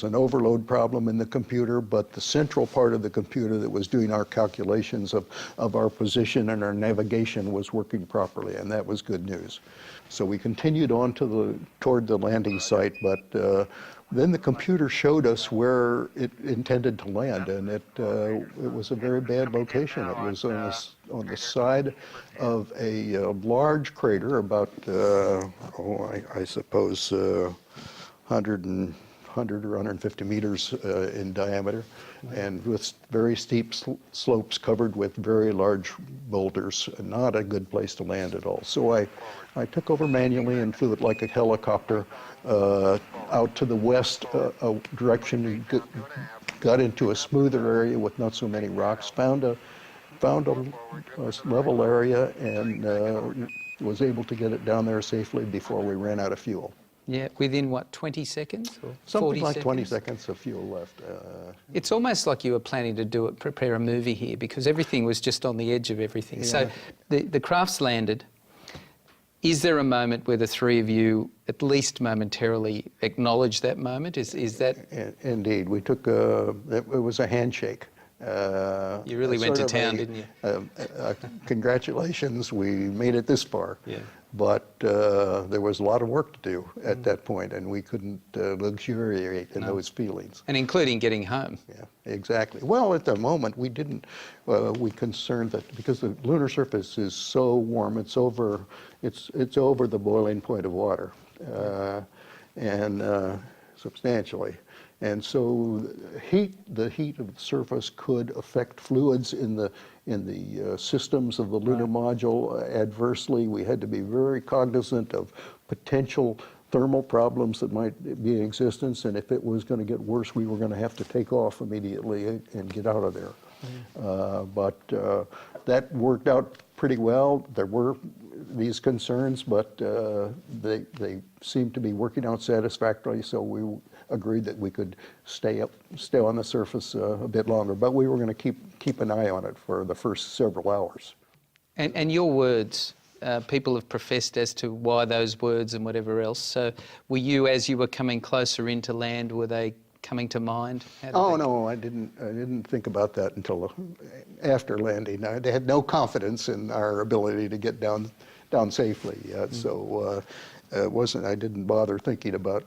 an overload problem in the computer, but the central part of the computer that was doing our calculations of our position and our navigation was working properly, and that was good news. So we continued on toward the landing site, but then the computer showed us where it intended to land, and it was a very bad location. It was on the side of a large crater, about I suppose 100 or 150 meters in diameter, and with very steep slopes covered with very large boulders. Not a good place to land at all. So I took over manually and flew it like a helicopter out to the west direction, got into a smoother area with not so many rocks, found a level area, and was able to get it down there safely before we ran out of fuel.
Yeah, within what, 20 seconds or 40
Something like
seconds?
20 seconds of fuel left.
It's almost like you were planning to prepare a movie here, because everything was just on the edge of everything.
Yeah.
So the craft's landed. Is there a moment where the three of you, at least momentarily, acknowledge that moment? Is that?
Indeed, we took it was a handshake.
You really went to town, didn't you?
Congratulations, we made it this far.
Yeah.
But there was a lot of work to do at that point, and we couldn't luxuriate in those feelings.
And including getting home.
Yeah, exactly. Well, at the moment, we didn't. We concerned that because the lunar surface is so warm, it's over the boiling point of water, and substantially. And so the heat of the surface could affect fluids in the systems of the lunar module adversely. We had to be very cognizant of potential thermal problems that might be in existence, and if it was going to get worse, we were going to have to take off immediately and get out of there. But that worked out pretty well. There were these concerns, but they seemed to be working out satisfactorily, so we agreed that we could stay on the surface a bit longer, but we were going to keep an eye on it for the first several hours.
And your words, people have professed as to why those words and whatever else. So were you, as you were coming closer into land, were they coming to mind?
No, I didn't think about that until after landing. I had no confidence in our ability to get down safely yet, so I didn't bother thinking about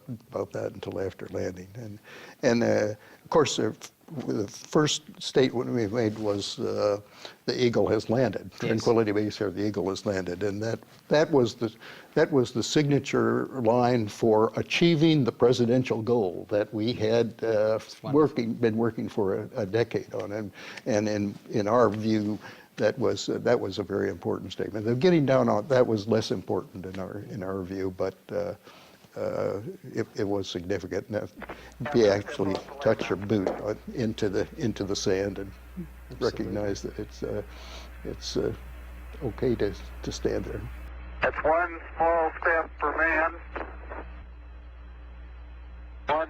that until after landing. And of course, the first statement we made was the Eagle has landed. Yes. Tranquility Base here, the Eagle has landed, and that was the signature line for achieving the presidential goal that we had been working for a decade on, and in our view, that was a very important statement. The getting down on that was less important in our view, but it was significant. Now, if you actually touch your boot into the sand and recognize that it's okay to stand there.
That's one small step for man, one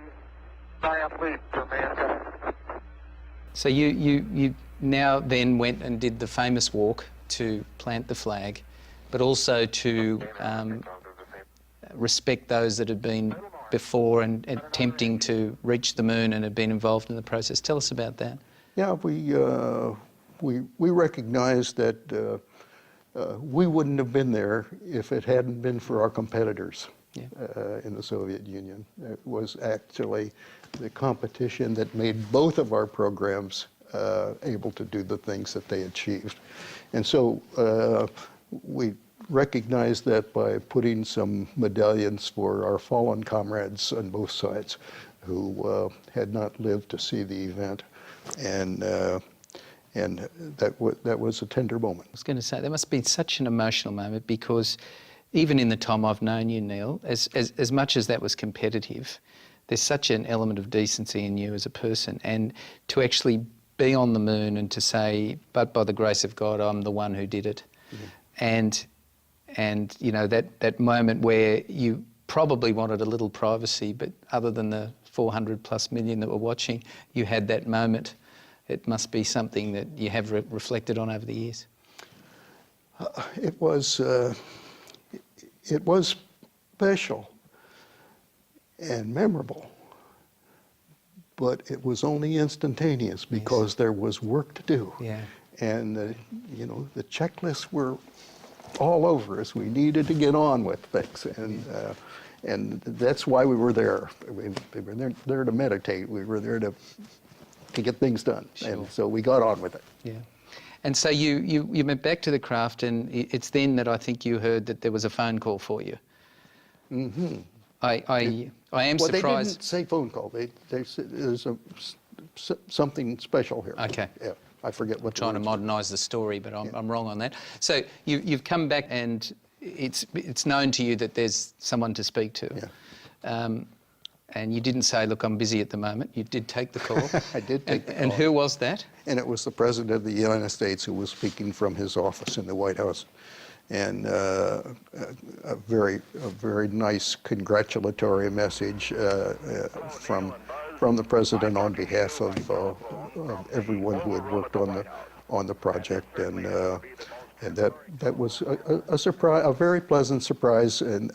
giant leap for mankind.
So you now then went and did the famous walk to plant the flag, but also to respect those that had been before and attempting to reach the moon and had been involved in the process. Tell us about that.
Yeah, we recognized that we wouldn't have been there if it hadn't been for our competitors in the Soviet Union. It was actually the competition that made both of our programs able to do the things that they achieved. And so we recognized that by putting some medallions for our fallen comrades on both sides who had not lived to see the event. And that was a tender moment.
I was going to say, that must have been such an emotional moment, because even in the time I've known you, Neil, as much as that was competitive, there's such an element of decency in you as a person. And to actually be on the moon and to say, but by the grace of God, I'm the one who did it. Mm-hmm. And you know, that moment where you probably wanted a little privacy, but other than the 400+ million that were watching, you had that moment. It must be something that you have reflected on over the years.
It was special and memorable, but it was only instantaneous because there was work to do.
Yeah.
And you know, the checklists were all over us. We needed to get on with things, and that's why we were there. We were there to meditate. We were there to get things done. Sure. And so we got on with it.
Yeah. And so you went back to the craft, and it's then that I think you heard that there was a phone call for you.
Mm-hmm.
I am
surprised.
They
didn't say phone call. They said there's something special here.
Okay.
Yeah. I forget what.
Trying to modernise the story, but I'm wrong on that. So you've come back, and it's known to you that there's someone to speak to.
Yeah.
And you didn't say, look, I'm busy at the moment. You did take the call.
I did take the call.
And who was that?
And it was the President of the United States who was speaking from his office in the White House. And a very nice congratulatory message from the President on behalf of everyone who had worked on the project. And that was a surprise, a very pleasant surprise. And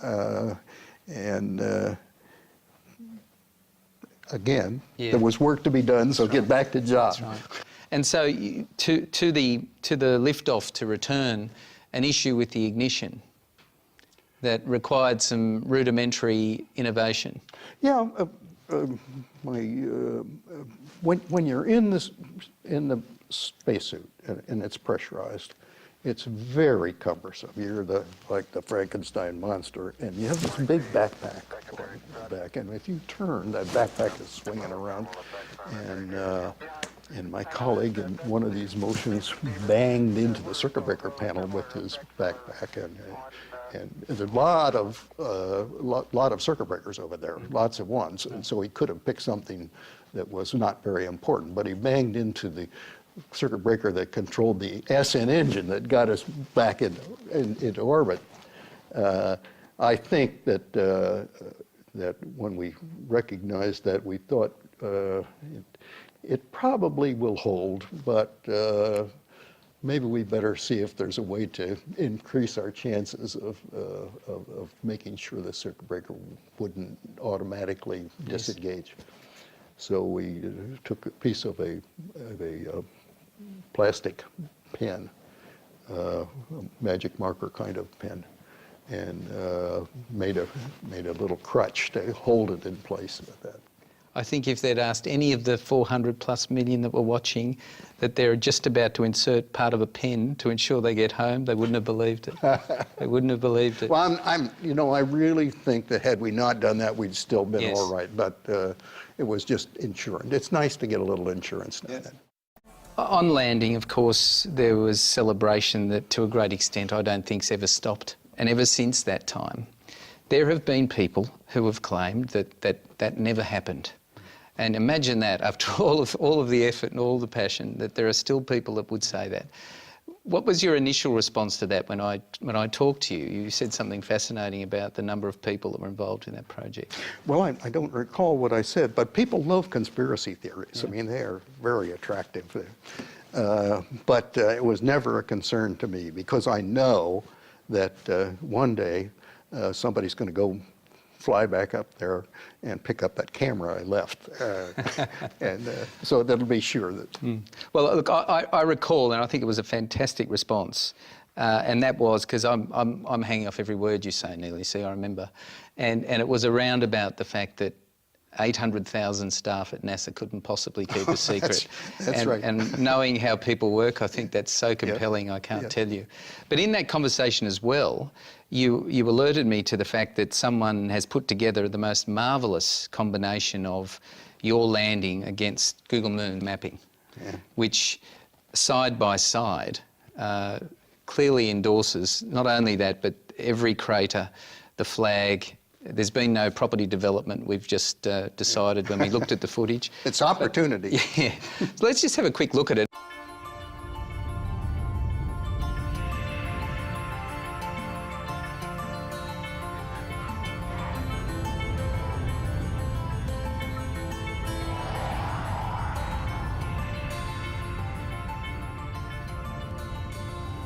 again, there was work to be done, so get back to job.
That's right. And so to the liftoff to return, an issue with the ignition that required some rudimentary innovation.
Yeah, when you're in the spacesuit and it's pressurized, it's very cumbersome. You're like the Frankenstein monster, and you have this big backpack on the back, and if you turn, that backpack is swinging around, and my colleague in one of these motions banged into the circuit breaker panel with his backpack, and there's a lot of circuit breakers over there, lots of ones, and so he could have picked something that was not very important, but he banged into the circuit breaker that controlled the SN engine that got us back into orbit. I think that when we recognized that, we thought it probably will hold, but maybe we better see if there's a way to increase our chances of making sure the circuit breaker wouldn't automatically disengage. So we took a piece of a plastic pen, a magic marker kind of pen, and made a little crutch to hold it in place with that.
I think if they'd asked any of the 400+ million that were watching that they're just about to insert part of a pen to ensure they get home, they wouldn't have believed it. They wouldn't have believed it.
Well, I really think that had we not done that, we'd still been all right. But it was just insurance. It's nice to get a little insurance now and then.
On landing, of course, there was celebration that, to a great extent, I don't think's ever stopped. And ever since that time, there have been people who have claimed that never happened. And imagine that, after all of the effort and all the passion, that there are still people that would say that. What was your initial response to that when I talked to you? You said something fascinating about the number of people that were involved in that project.
Well, I don't recall what I said, but people love conspiracy theories.
Yeah.
I mean, they are very attractive. But it was never a concern to me because I know that one day somebody's going to go fly back up there and pick up that camera I left. And so that'll be sure that...
Well, look, I recall, and I think it was a fantastic response, and that was, because I'm hanging off every word you say, Neil, you see, I remember, and it was around about the fact that 800,000 staff at NASA couldn't possibly keep a secret.
That's right.
And knowing how people work, I think that's so compelling, I can't tell you. But in that conversation as well, you alerted me to the fact that someone has put together the most marvellous combination of your landing against Google Moon mapping, which side by side clearly endorses not only that, but every crater, the flag. There's been no property development. We've just decided when we looked at the footage.
It's opportunity.
Yeah. So let's just have a quick look at it.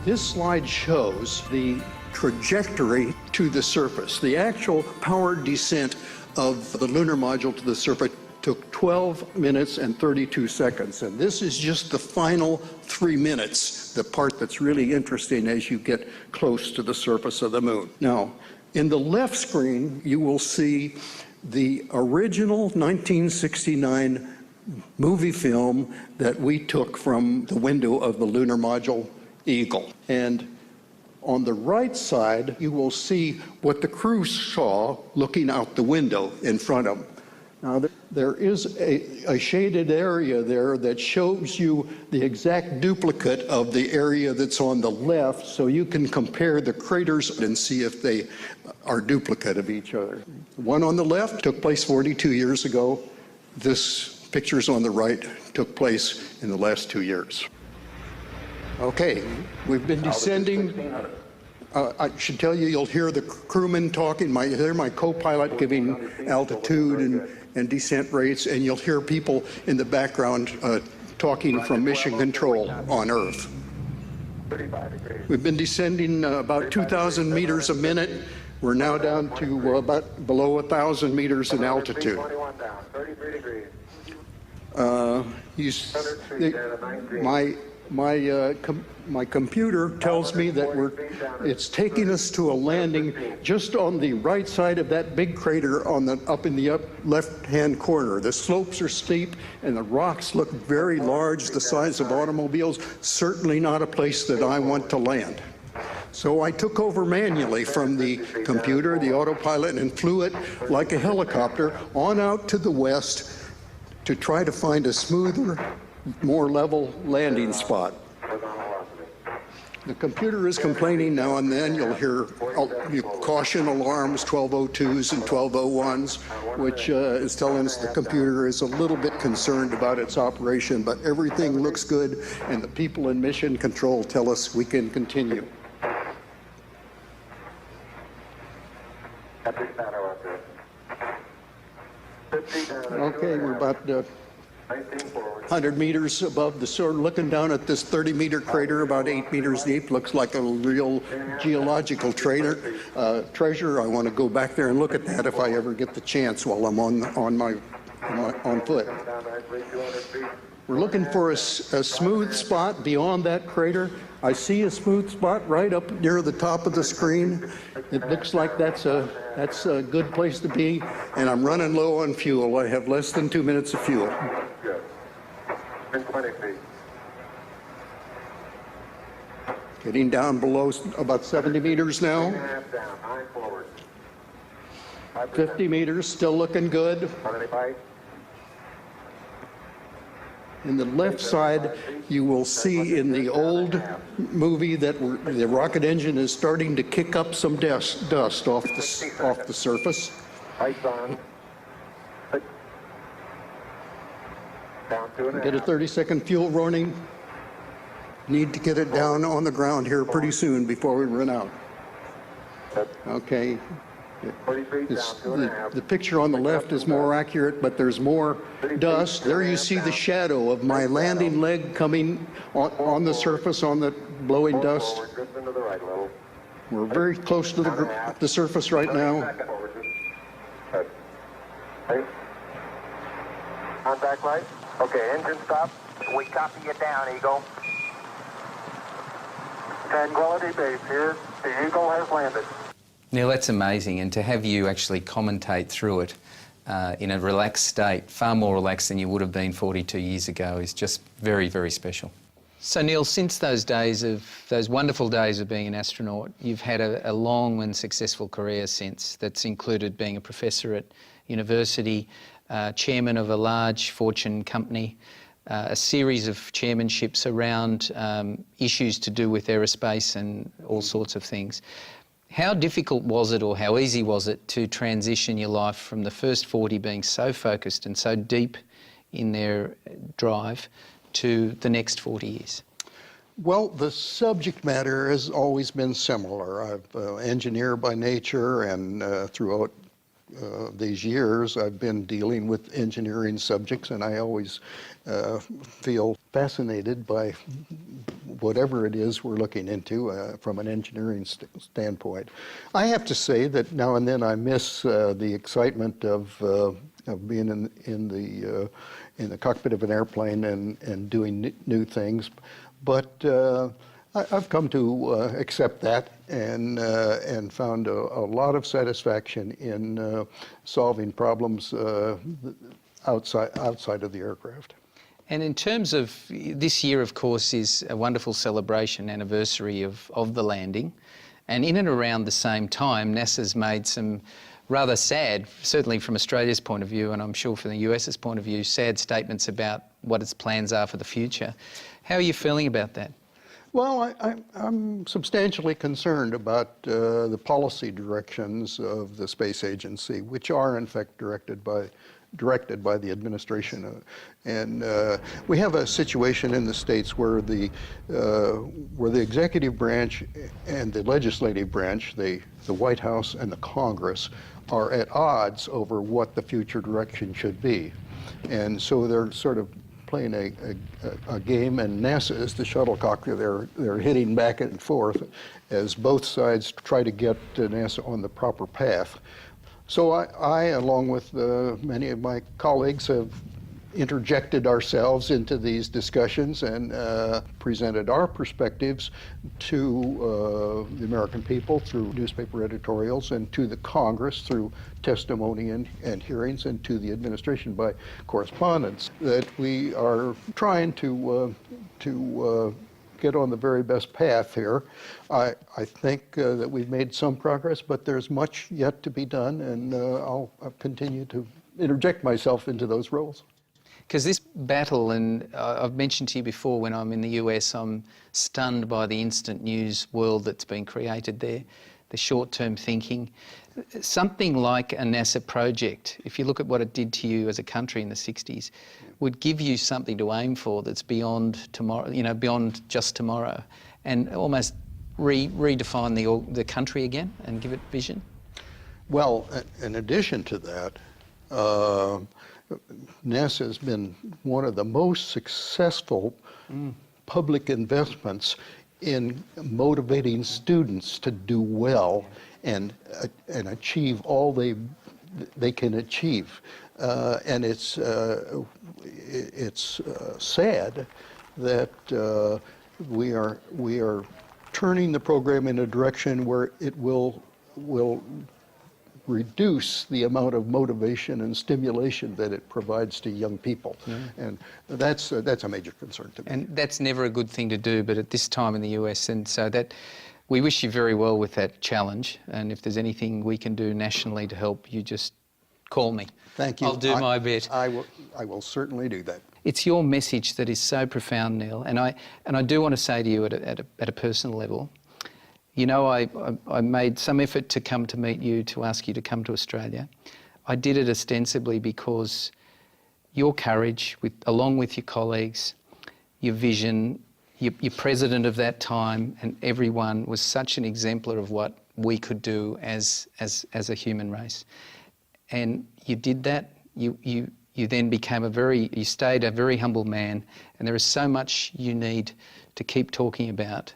This slide shows the trajectory to the surface. The actual powered descent of the lunar module to the surface took 12 minutes and 32 seconds. And this is just the final 3 minutes, the part that's really interesting as you get close to the surface of the moon. Now, in the left screen, you will see the original 1969 movie film that we took from the window of the lunar module Eagle. And on the right side, you will see what the crew saw looking out the window in front of them. Now, there is a shaded area there that shows you the exact duplicate of the area that's on the left, so you can compare the craters and see if they are duplicate of each other. The one on the left took place 42 years ago. This picture's on the right took place in the last 2 years. Okay, we've been descending. I should tell you, you'll hear the crewmen talking. You'll hear my co-pilot giving altitude and descent rates, and you'll hear people in the background talking from mission control on Earth. We've been descending about 2,000 meters a minute. We're now down to about below 1,000 meters in altitude. My computer tells me that it's taking us to a landing just on the right side of that big crater up in the left-hand corner. The slopes are steep and the rocks look very large, the size of automobiles. Certainly not a place that I want to land. So I took over manually from the computer, the autopilot, and flew it like a helicopter on out to the west to try to find a smoother, more level landing spot. The computer is complaining now and then. You'll hear caution alarms, 1202s and 1201s, which is telling us the computer is a little bit concerned about its operation, but everything looks good, and the people in mission control tell us we can continue. Okay, we're about 100 meters above the surface, looking down at this 30-meter crater, about 8 meters deep. Looks like a real geological treasure. I want to go back there and look at that if I ever get the chance while I'm on foot. We're looking for a smooth spot beyond that crater. I see a smooth spot right up near the top of the screen. It looks like that's a good place to be, and I'm running low on fuel. I have less than 2 minutes of fuel.
20 feet.
Getting down below about 70 meters now. 50 meters, still looking good. In the left side, you will see in the old movie that the rocket engine is starting to kick up some dust off the surface. Get a 30-second fuel warning. Need to get it down on the ground here pretty soon before we run out. Okay. The picture on the left is more accurate, but there's more dust. There you see the shadow of my landing leg coming on the surface on the blowing dust. We're very close to the surface right now.
Contact light. Okay, engine stop. We copy you down, Eagle. Tranquility Base here. The Eagle has landed.
Neil, that's amazing, and to have you actually commentate through it in a relaxed state, far more relaxed than you would have been 42 years ago, is just very, very special. So Neil, since those wonderful days of being an astronaut, you've had a long and successful career since that's included being a professor at university, chairman of a large Fortune company, a series of chairmanships around issues to do with aerospace and all sorts of things. How difficult was it, or how easy was it, to transition your life from the first 40 being so focused and so deep in their drive to the next 40 years?
Well, the subject matter has always been similar. I'm an engineer by nature, and throughout these years I've been dealing with engineering subjects, and I always feel fascinated by whatever it is we're looking into from an engineering standpoint. I have to say that now and then I miss the excitement of being in the cockpit of an airplane and doing new things, but I've come to accept that and found a lot of satisfaction in solving problems outside of the aircraft.
And in terms of this year, of course, is a wonderful celebration anniversary of the landing. And in and around the same time, NASA's made some rather sad, certainly from Australia's point of view, and I'm sure from the US's point of view, sad statements about what its plans are for the future. How are you feeling about that?
Well, I'm substantially concerned about the policy directions of the space agency, which are in fact directed by the administration, and we have a situation in the States where the executive branch and the legislative branch, the White House and the Congress, are at odds over what the future direction should be, and so they're sort of playing a game, and NASA is the shuttlecock. They're hitting back and forth as both sides try to get NASA on the proper path. So I, along with many of my colleagues, have interjected ourselves into these discussions and presented our perspectives to the American people through newspaper editorials, and to the Congress through testimony and hearings, and to the administration by correspondence, that we are trying to get on the very best path here. I think that we've made some progress, but there's much yet to be done, and I'll continue to interject myself into those roles.
Because this battle, and I've mentioned to you before, when I'm in the US, I'm stunned by the instant news world that's been created there, the short-term thinking. Something like a NASA project, if you look at what it did to you as a country in the 60s, would give you something to aim for that's beyond tomorrow, beyond just tomorrow, and almost redefine the country again and give it vision.
Well, in addition to that, NASA has been one of the most successful public investments in motivating students to do well and achieve all they can achieve. And it's sad that we are turning the program in a direction where it will reduce the amount of motivation and stimulation that it provides to young people. And that's a major concern to me.
And that's never a good thing to do, but at this time in the US, and so that we wish you very well with that challenge, and if there's anything we can do nationally to help, you just call me.
Thank you.
I'll do my bit.
I will certainly do that.
It's your message that is so profound, Neil, and I do want to say to you at a personal level, you know, I made some effort to come to meet you, to ask you to come to Australia. I did it ostensibly because your courage, along with your colleagues, your vision, your president of that time and everyone was such an exemplar of what we could do as a human race. And you did that. You then became you stayed a very humble man, and there is so much you need to keep talking about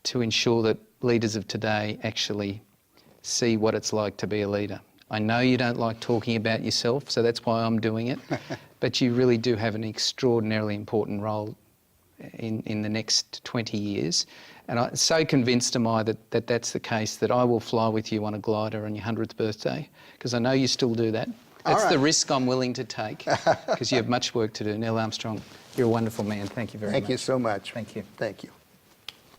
to ensure that leaders of today actually see what it's like to be a leader. I know you don't like talking about yourself, so that's why I'm doing it, but you really do have an extraordinarily important role in the next 20 years. And I'm so convinced am I that that's the case, that I will fly with you on a glider on your 100th birthday, because I know you still do that. That's the risk I'm willing to take, because you have much work to do. Neil Armstrong, you're a wonderful man. Thank you very much.
Thank you so much.
Thank you.
Thank you.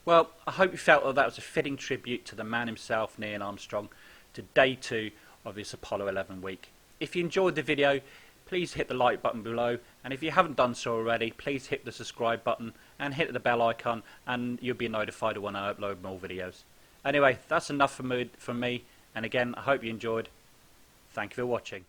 Well, I hope you felt that was a fitting tribute to the man himself, Neil Armstrong, to day 2 of this Apollo 11 week. If you enjoyed the video, please hit the like button below, and if you haven't done so already, please hit the subscribe button and hit the bell icon, and you'll be notified when I upload more videos. Anyway, that's enough from me, and again, I hope you enjoyed. Thank you for watching.